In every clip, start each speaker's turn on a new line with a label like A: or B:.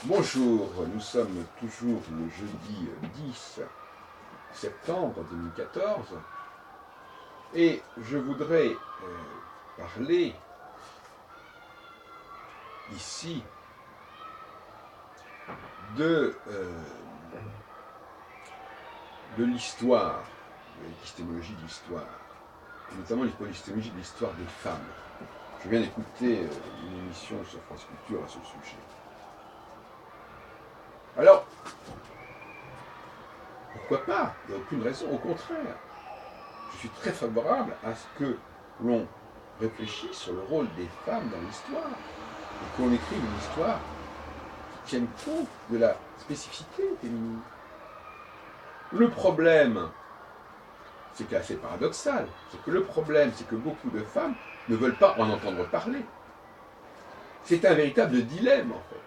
A: Bonjour, nous sommes toujours le jeudi 10 septembre 2014 et je voudrais parler ici de l'histoire, de l'épistémologie de l'histoire, et notamment l'épistémologie de l'histoire des femmes. Je viens d'écouter une émission sur France Culture à ce sujet. Alors, pourquoi pas? Il n'y a aucune raison, au contraire. Je suis très favorable à ce que l'on réfléchisse sur le rôle des femmes dans l'histoire et qu'on écrive une histoire qui tienne compte de la spécificité féminine. Le problème, c'est assez paradoxal, c'est que le problème, c'est que beaucoup de femmes ne veulent pas en entendre parler. C'est un véritable dilemme, en fait.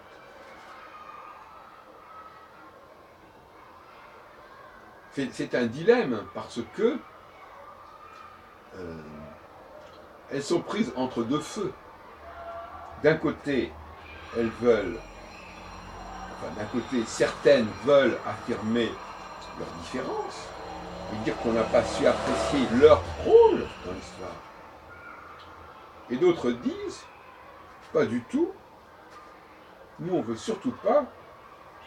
A: C'est un dilemme parce que elles sont prises entre deux feux. D'un côté, elles veulent, d'un côté, certaines veulent affirmer leur différence et dire qu'on n'a pas su apprécier leur rôle dans l'histoire. Et d'autres disent, pas du tout, nous on veut surtout pas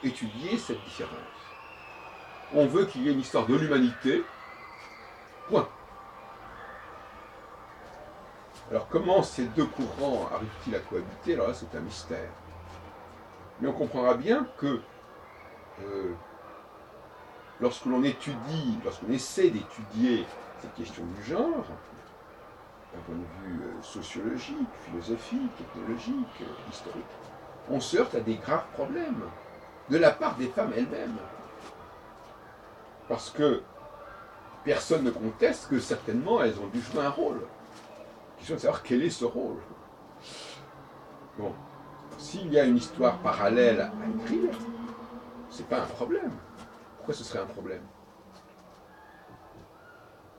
A: étudier cette différence. On veut qu'il y ait une histoire de l'humanité, point. Alors comment ces deux courants arrivent-ils à cohabiter? Alors là c'est un mystère. Mais on comprendra bien que lorsque l'on étudie, lorsqu'on essaie d'étudier cette question du genre, d'un point de vue sociologique, philosophique, ethnologique, historique, on se heurte à des graves problèmes de la part des femmes elles-mêmes. Parce que personne ne conteste que certainement elles ont dû jouer un rôle. La question de savoir quel est ce rôle. Bon, s'il y a une histoire parallèle à écrire, c'est pas un problème. Pourquoi ce serait un problème?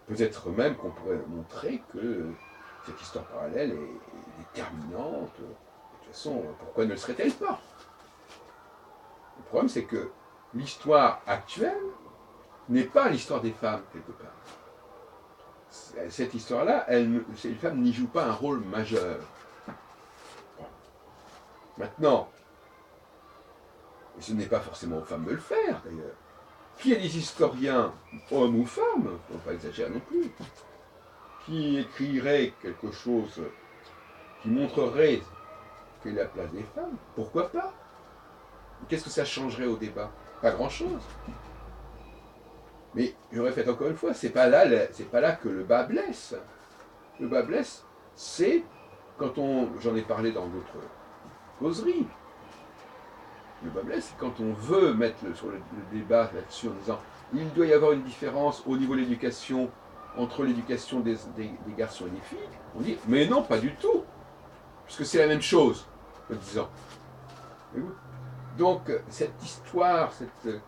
A: Peut-être même qu'on pourrait montrer que cette histoire parallèle est déterminante. De toute façon, pourquoi ne le serait-elle pas? Le problème, c'est que l'histoire actuelle n'est pas l'histoire des femmes, quelque part. Cette histoire-là, les femmes n'y jouent pas un rôle majeur. Bon. Maintenant, et ce n'est pas forcément aux femmes de le faire, d'ailleurs, qu'il y ait des historiens, hommes ou femmes, il ne faut pas exagérer non plus, qui écriraient quelque chose qui montrerait quelle est la place des femmes, pourquoi pas? Qu'est-ce que ça changerait au débat? Pas grand-chose. Mais je répète encore une fois, c'est pas là que le bas blesse. Le bas blesse, c'est quand j'en ai parlé dans d'autres causeries. Le bas blesse, c'est quand on veut mettre sur le débat là-dessus en disant il doit y avoir une différence au niveau de l'éducation entre l'éducation des garçons et des filles. On dit mais non, pas du tout, puisque c'est la même chose, en disant. Donc cette histoire, cette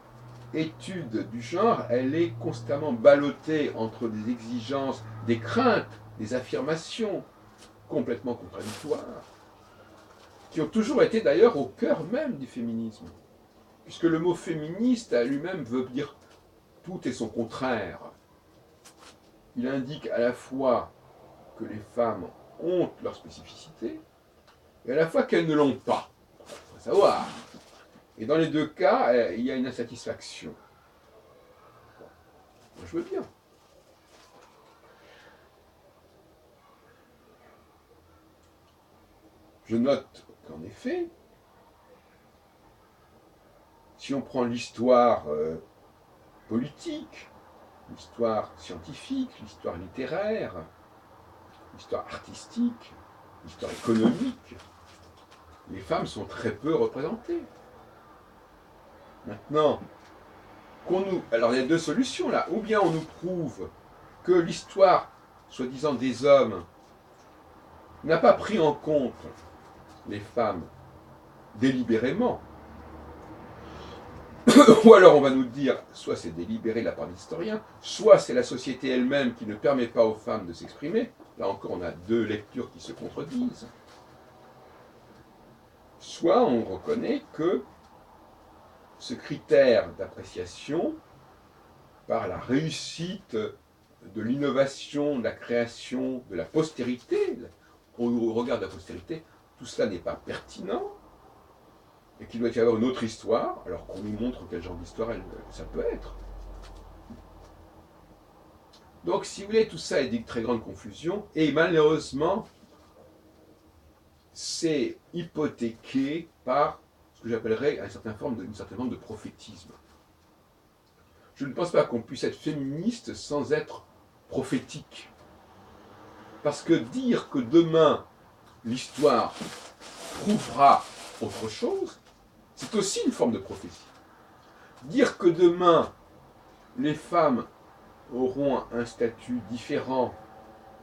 A: étude du genre, elle est constamment ballottée entre des exigences, des craintes, des affirmations complètement contradictoires, qui ont toujours été d'ailleurs au cœur même du féminisme. Puisque le mot féministe à lui-même veut dire tout et son contraire. Il indique à la fois que les femmes ont leur spécificité, et à la fois qu'elles ne l'ont pas. Il faut savoir. Et dans les deux cas, il y a une insatisfaction. Bon, moi je veux bien. Je note qu'en effet, si on prend l'histoire politique, l'histoire scientifique, l'histoire littéraire, l'histoire artistique, l'histoire économique, les femmes sont très peu représentées. Maintenant, alors il y a deux solutions là. Ou bien on nous prouve que l'histoire, soi-disant des hommes, n'a pas pris en compte les femmes délibérément. Ou alors on va nous dire, soit c'est délibéré de la part des historiens, soit c'est la société elle-même qui ne permet pas aux femmes de s'exprimer. Là encore, on a deux lectures qui se contredisent. Soit on reconnaît que ce critère d'appréciation par la réussite de l'innovation, de la création, de la postérité, au regard de la postérité, tout cela n'est pas pertinent, et qu'il doit y avoir une autre histoire, alors qu'on nous montre quel genre d'histoire ça peut être. Donc, si vous voulez, tout ça est d'une très grande confusion, et malheureusement, c'est hypothéqué par ce que j'appellerais une certaine forme de prophétisme. Je ne pense pas qu'on puisse être féministe sans être prophétique. Parce que dire que demain, l'histoire prouvera autre chose, c'est aussi une forme de prophétie. Dire que demain, les femmes auront un statut différent,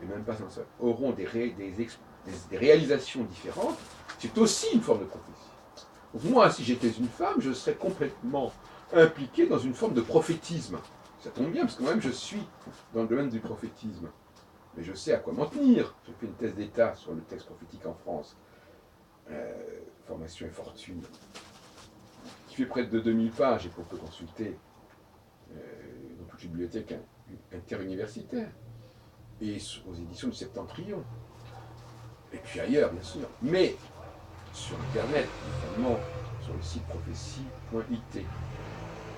A: et même pas ça, auront des réalisations différentes, c'est aussi une forme de prophétie. Donc moi, si j'étais une femme, je serais complètement impliqué dans une forme de prophétisme. Ça tombe bien, parce que moi-même, je suis dans le domaine du prophétisme. Mais je sais à quoi m'en tenir. J'ai fait une thèse d'État sur le texte prophétique en France. Formation et fortune. Qui fait près de 2000 pages et qu'on peut consulter dans toutes les bibliothèques interuniversitaires. Et aux éditions du Septentrion. Et puis ailleurs, bien sûr. Mais sur Internet, notamment sur le site prophétie.it.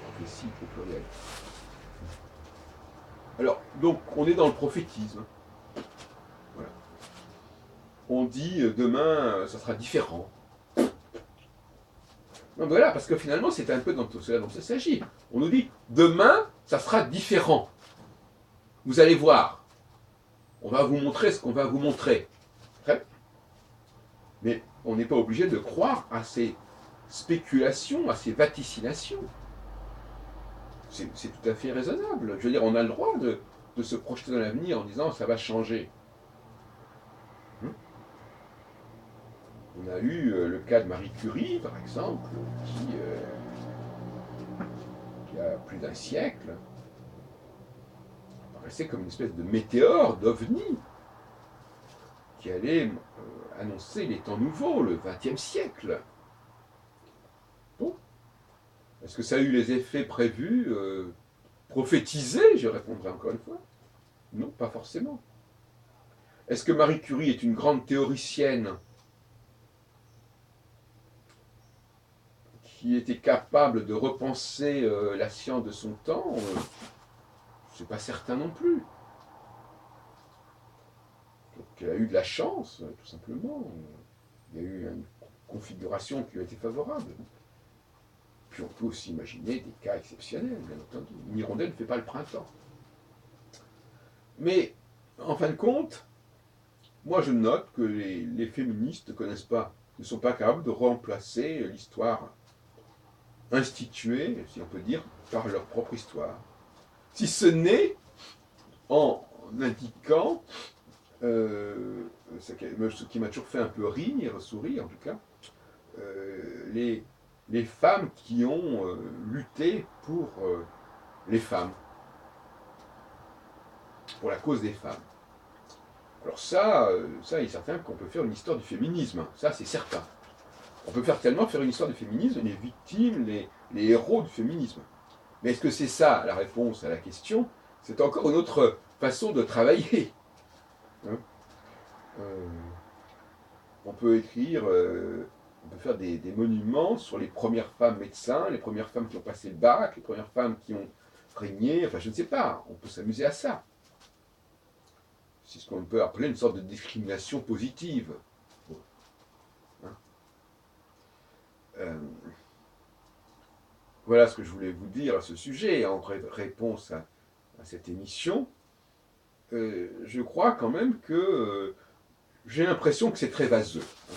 A: Prophétie au pluriel. Alors, donc, on est dans le prophétisme. Voilà. On dit demain, ça sera différent. Donc voilà, parce que finalement, c'est un peu dans tout cela dont il s'agit. On nous dit demain, ça sera différent. Vous allez voir. On va vous montrer ce qu'on va vous montrer. Mais on n'est pas obligé de croire à ces spéculations, à ces vaticinations. C'est tout à fait raisonnable. Je veux dire, on a le droit de se projeter dans l'avenir en disant ça va changer. On a eu le cas de Marie Curie, par exemple, qui a plus d'un siècle, apparaissait comme une espèce de météore, d'ovni, qui allait annoncer les temps nouveaux, le XXe siècle. Bon. Est-ce que ça a eu les effets prévus, prophétisés? Je répondrai encore une fois. Non, pas forcément. Est-ce que Marie Curie est une grande théoricienne qui était capable de repenser la science de son temps? C'est pas certain non plus. Donc elle a eu de la chance, tout simplement. Il y a eu une configuration qui lui a été favorable. Puis on peut aussi imaginer des cas exceptionnels, bien entendu. Une hirondelle ne fait pas le printemps. Mais, en fin de compte, moi je note que les féministes ne sont pas capables de remplacer l'histoire instituée, si on peut dire, par leur propre histoire. Si ce n'est en indiquant ce qui m'a toujours fait un peu rire, sourire en tout cas, les femmes qui ont lutté pour les femmes, pour la cause des femmes. Alors ça il est certain qu'on peut faire une histoire du féminisme, ça c'est certain. On peut tellement faire une histoire du féminisme, les victimes, les héros du féminisme. Mais est-ce que c'est ça la réponse à la question? C'est encore une autre façon de travailler. Hein, on peut écrire, on peut faire des monuments sur les premières femmes médecins, les premières femmes qui ont passé le bac, les premières femmes qui ont régné, enfin je ne sais pas, on peut s'amuser à ça. C'est ce qu'on peut appeler une sorte de discrimination positive. Hein, voilà ce que je voulais vous dire à ce sujet, en réponse à cette émission. Je crois quand même que j'ai l'impression que c'est très vaseux. Hein.